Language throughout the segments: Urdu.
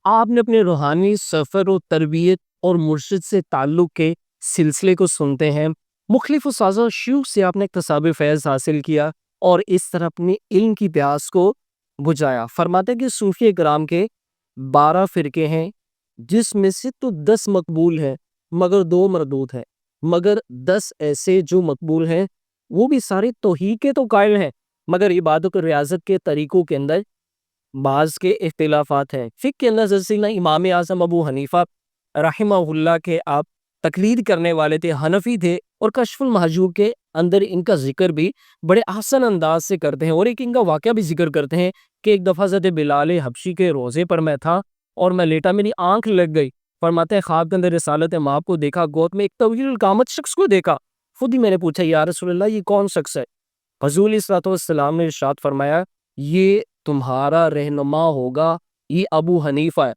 آپ نے اپنے روحانی سفر و تربیت اور مرشد سے تعلق کے سلسلے کو سنتے ہیں، مختلف اساتذہ شیوخ سے آپ نے اکتساب فیض حاصل کیا اور اس طرح اپنے علم کی پیاس کو بجھایا۔ فرماتے ہیں کہ صوفیہ کرام کے 12 فرقے ہیں، جس میں سے تو 10 مقبول ہیں مگر 2 مردود ہیں، مگر 10 ایسے جو مقبول ہیں وہ بھی سارے توحید کے تو قائل ہیں، مگر عبادت و ریاضت کے طریقوں کے اندر بعض کے اختلافات ہیں۔ فقہ کے اندر سلسلہ امام اعظم ابو حنیفہ رحمہ اللہ کے آپ تقلید کرنے والے تھے، حنفی تھے، اور کشف المحجوب کے اندر ان کا ذکر بھی بڑے احسن انداز سے کرتے ہیں، اور ایک ان کا واقعہ بھی ذکر کرتے ہیں کہ ایک دفعہ حضرت بلال حبشی کے روزے پر میں تھا اور میں لیٹا، میری آنکھ لگ گئی۔ فرماتے ہیں خواب کے اندر رسالت مآب کو دیکھا، گود میں ایک طویل القامت شخص کو دیکھا۔ خود ہی میں نے پوچھا یا رسول اللہ یہ کون شخص ہے؟ حضور علیہ الصلوۃ والسلام نے ارشاد فرمایا یہ تمہارا رہنما ہوگا، یہ ابو حنیفہ ہے۔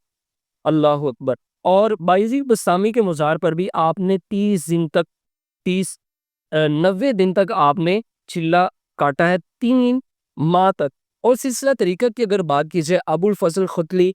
اللہ اکبر۔ اور بایزید بستامی کے مزار پر بھی آپ نے 90 دن تک آپ نے چلا کاٹا ہے، 3 ماہ تک۔ اور سلسلہ طریقت کی اگر بات کی جائے، ابو الفضل ختلی،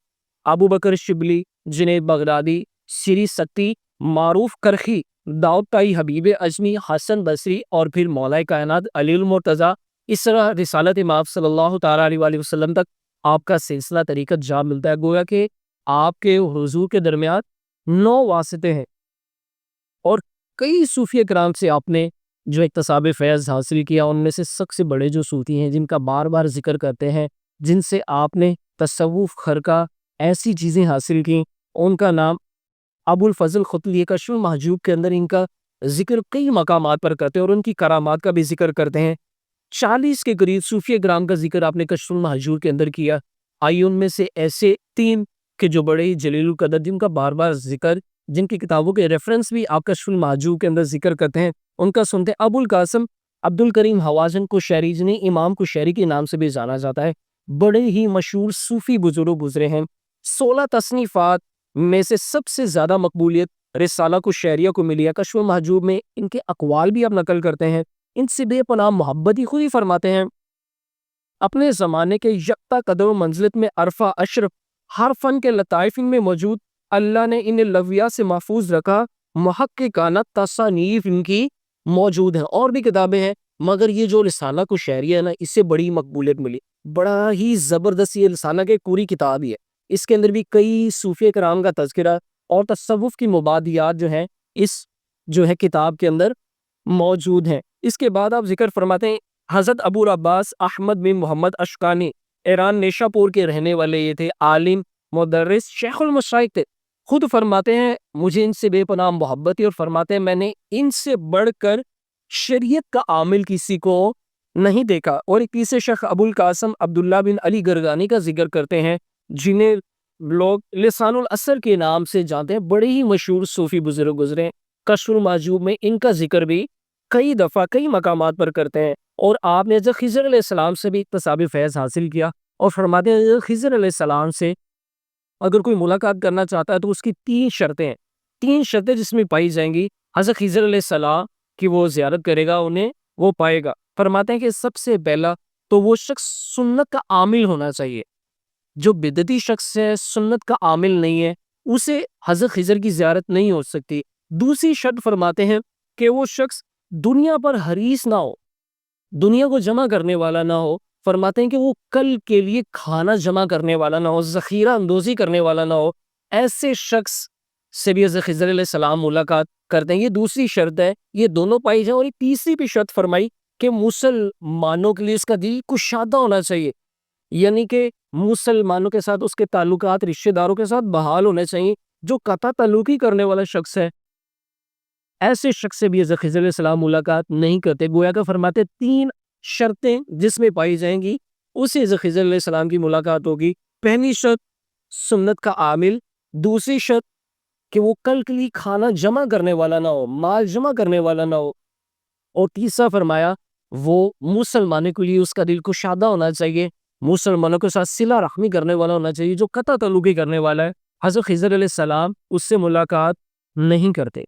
ابو بکر شبلی، جنید بغدادی، سری ستی، معروف کرخی، داؤد تائی حبیب اجمی، حسن بصری، اور پھر مولا کائنات علی المرتضیٰ، اس طرح رسالت مآب صلی اللہ تعالیٰ علیہ وآلہ وسلم تک آپ کا سلسلہ طریقت جا ملتا ہے۔ گویا کہ آپ کے حضور کے درمیان 9 واسطے ہیں، اور کئی صوفیہ کرام سے آپ نے جو اکتساب فیض حاصل کیا، ان میں سے سب سے بڑے جو صوفی ہیں جن کا بار بار ذکر کرتے ہیں، جن سے آپ نے تصوف، خرقہ، ایسی چیزیں حاصل کی، ان کا نام ابو الفضل ختلی، کشف المحجوب کے اندر ان کا ذکر کئی مقامات پر کرتے ہیں اور ان کی کرامات کا بھی ذکر کرتے ہیں۔ 40 کے قریب صوفیہ کرام کا ذکر آپ نے کشف المحجوب کے اندر کیا۔ آئیے ان میں سے ایسے 3 کہ جو بڑے ہی جلیل القدر، جن کا بار بار ذکر، جن کی کتابوں کے ریفرنس بھی آپ کشف المحجوب کے اندر ذکر کرتے ہیں، ان کا سنتے ہیں۔ ابو القاسم عبد الکریم حوازن کوشیری، جنہیں امام کوشیری کے نام سے بھی جانا جاتا ہے، بڑے ہی مشہور صوفی بزرگ گزرے ہیں۔ 16 تصنیفات میں سے سب سے زیادہ مقبولیت رسالہ کوشیریہ کو ملی ہے۔ کشف المحجوب میں ان کے اقوال بھی آپ نقل کرتے ہیں، ان سے بے پناہ محبت ہی خود ہی فرماتے ہیں اپنے زمانے کے یکتا قدر و منزلت میں عرفہ اشرف، ہر فن کے لطائف ان میں موجود، اللہ نے انہیں لغویات سے محفوظ رکھا، محققانہ تصانیف ان کی موجود ہیں۔ اور بھی کتابیں ہیں، مگر یہ جو رسالہ کوشیریہ ہے نا، اس سے بڑی مقبولیت ملی، بڑا ہی زبردست یہ رسالہ کی پوری کتاب ہی ہے۔ اس کے اندر بھی کئی صوفیہ کرام کا تذکرہ اور تصوف کی مبادیات جو ہیں اس جو ہے کتاب کے اندر موجود ہیں۔ اس کے بعد آپ ذکر فرماتے ہیں حضرت ابو العباس احمد بن محمد اشکانی، ایران نیشا پور کے رہنے والے یہ تھے، عالم، مدرس، شیخ المشائخ تھے۔ خود فرماتے ہیں مجھے ان سے بے پناہ محبت ہے، اور فرماتے ہیں میں نے ان سے بڑھ کر شریعت کا عامل کسی کو نہیں دیکھا۔ اور ایک تیسرے شیخ ابو القاسم عبداللہ بن علی گرگانی کا ذکر کرتے ہیں، جنہیں لوگ لسان الاثر کے نام سے جانتے ہیں، بڑے ہی مشہور صوفی بزرگ گزرے۔ کشف المحجوب میں ان کا ذکر بھی کئی دفعہ کئی مقامات پر کرتے ہیں، اور آپ نے حضرت خضر علیہ السلام سے بھی اکتساب فیض حاصل کیا، اور فرماتے ہیں حضرت خضر علیہ السلام سے اگر کوئی ملاقات کرنا چاہتا ہے تو اس کی 3 شرطیں ہیں، 3 شرطیں جس میں پائی جائیں گی حضرت خضر علیہ السلام کی وہ زیارت کرے گا، انہیں وہ پائے گا۔ فرماتے ہیں کہ سب سے پہلا تو وہ شخص سنت کا عامل ہونا چاہیے، جو بدعتی شخص ہے، سنت کا عامل نہیں ہے، اسے حضرت خضر کی زیارت نہیں ہو سکتی۔ دوسری شرط فرماتے ہیں کہ وہ شخص دنیا پر حریص نہ ہو، دنیا کو جمع کرنے والا نہ ہو۔ فرماتے ہیں کہ وہ کل کے لیے کھانا جمع کرنے والا نہ ہو، ذخیرہ اندوزی کرنے والا نہ ہو، ایسے شخص سے بھی حضرت خضر علیہ السلام ملاقات کرتے ہیں۔ یہ دوسری شرط ہے، یہ دونوں پائی جائیں۔ اور ایک تیسری بھی شرط فرمائی کہ مسلمانوں کے لیے اس کا دل کشادہ ہونا چاہیے، یعنی کہ مسلمانوں کے ساتھ اس کے تعلقات رشتہ داروں کے ساتھ بحال ہونے چاہیے۔ جو قطع تعلقی کرنے والا شخص ہے، ایسے شخص سے بھی حضرت خضر علیہ السلام ملاقات نہیں کرتے۔ گویا کہ فرماتے 3 شرطیں جس میں پائی جائیں گی اسے حضرت خضر علیہ السلام کی ملاقات ہوگی۔ پہلی شرط سنت کا عامل، دوسری شرط کہ وہ کل کے لیے کھانا جمع کرنے والا نہ ہو، مال جمع کرنے والا نہ ہو، اور تیسرا فرمایا وہ مسلمانوں کے لیے اس کا دل کشادہ ہونا چاہیے، مسلمانوں کے ساتھ صلہ رحمی کرنے والا ہونا چاہیے۔ جو قطع تعلقی کرنے والا ہے، حضرت خضر علیہ السلام اس سے ملاقات نہیں کرتے۔